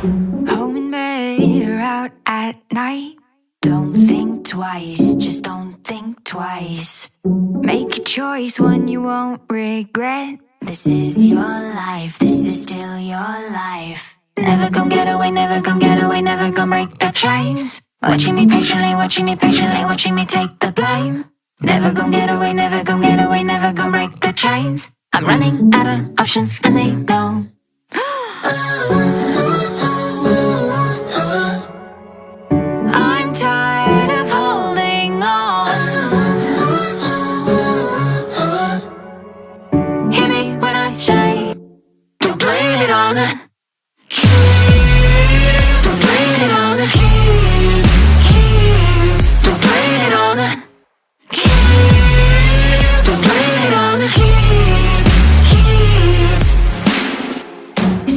Home and bed or out at night. Don't think twice, just don't think twice. Make a choice, one you won't regret. This is your life, this is still your life. Never gon' get away, never gon' get away, never gon' break the chains. Watching me patiently, watching me patiently, watching me take the blame. Never gon' get away, never gon' get away, never gon' break the chains. I'm running out of options and they know. I'm tired of holding on. Hear me when I say, don't blame it on the kids. Don't blame it on the kids. Don't blame it on the kids. Don't blame it on the kids.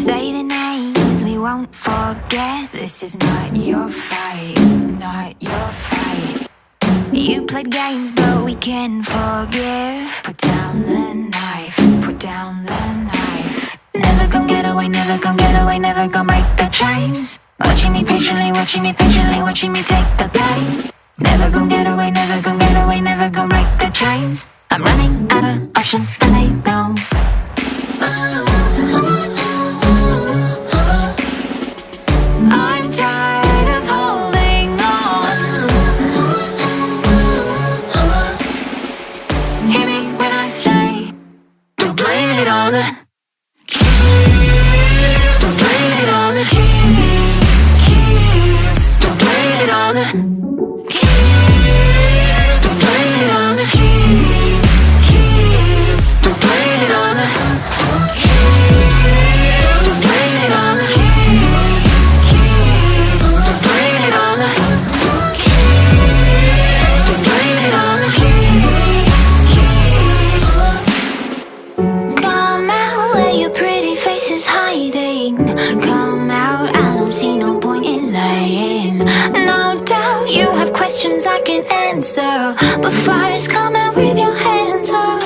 Say the names we won't forget. This is not your fight, not your fight. You played games, but we can forgive. Put down the knife, put down the knife. Never gon' get away, never gon' get away, never gon' break the chains. Watching me patiently, watching me patiently, watching me take the blame. Never gon' get away, never gon' get away, never gon' break the chains. I'm running out of options and they know. I'm tired of holding on. Hear me when I say, don't blame it on the kids. Don't blame it on the kids. Don't blame it on the kids. Don't blame it on the kids. Don't blame it on the kids. Don't blame it on the kids. Don't blame it on the kids. Don't blame it on the kids. Come out where your pretty face is hiding. Come out, I don't see no point in lying. No doubt you have questions I can answer, but first come out with your hands up.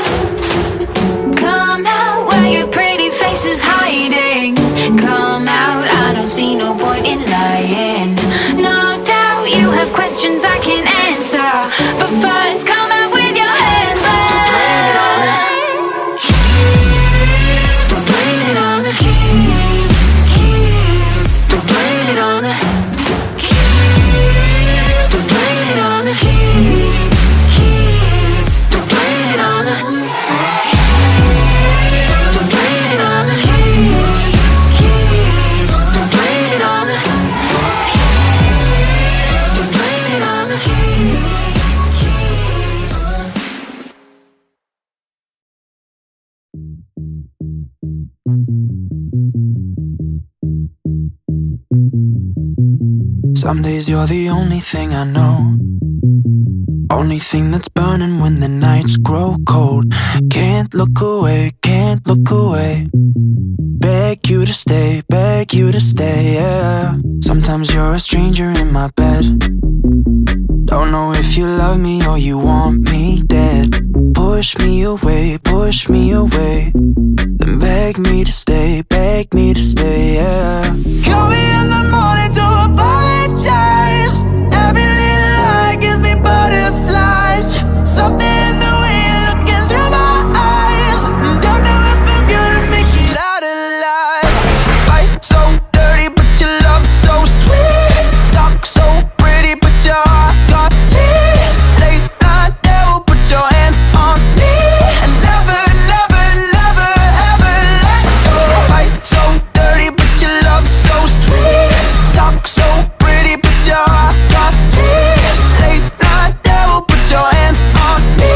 Come out where your pretty face is hiding. Come out, I don't see no point in lying. No doubt you have questions I can answer, but first come out with your hands up. Don't blame it on the kids. Don't blame it on the kids. Don't blame it on the kids. Don't blame it on the kids. Don't blame it on the kids. Don't blame it on the kids. Don't blame it on the kids. Some days you're the only thing I know, only thing that's burning when the nights grow cold. Can't look away, can't look away. Beg you to stay, yeah. Sometimes you're a stranger in my bed. Don't know if you love me or you want me dead. Push me away, then beg me to stay, yeah. Call me in the morning to apologize. Every little lie gives me butterflies. Something in the way you're looking through my eyes. Don't know if I'm gonna make it out alive. Fight so dirty, but your love so sweet. Talk so pretty, but your heart got teeth. Late night devil, put your hands on me. And never, never, never, ever let go. Fight so dirty, but your love so sweet. Talk so pretty, but your heart got teeth. Late night devil, put your hands on me.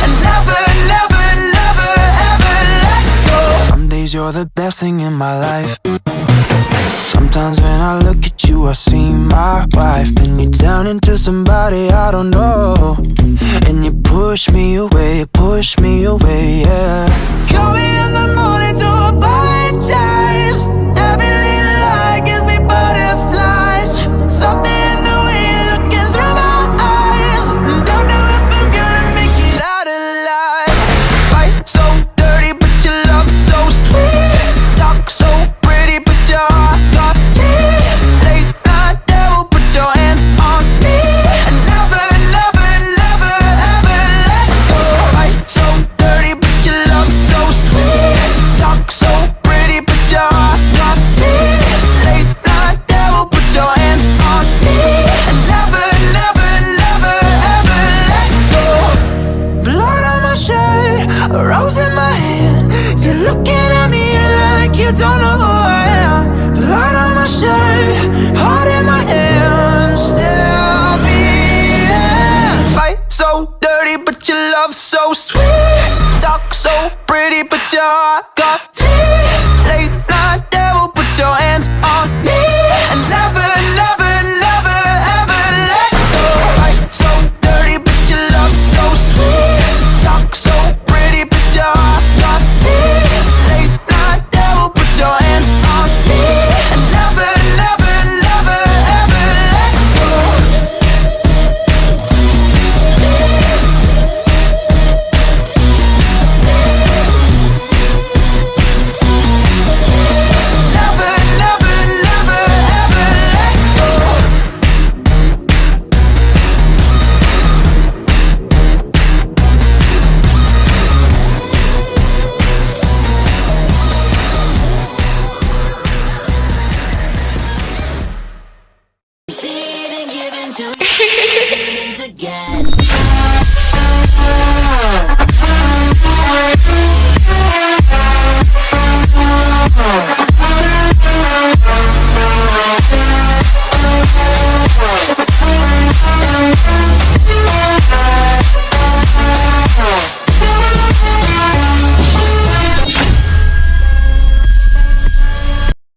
And never, never, never, ever let go. Some days you're the best thing in my life. Sometimes when I look at you, I see my wife. Then you turn into somebody I don't know, and you push me away, yeah. Call me in the morning to apologize. Every little lie gives me butterflies. Something in the way you're looking through my eyes. Don't know if I'm gonna make it out alive. Fight so dirty, but your love so sweet. Talk so pretty, but your heart got teeth. yeah. Blood on my shirt, heart in my hand. Still I'll be here. Fight so dirty, but your love so sweet. Talk so pretty, but your heart got teeth. Late night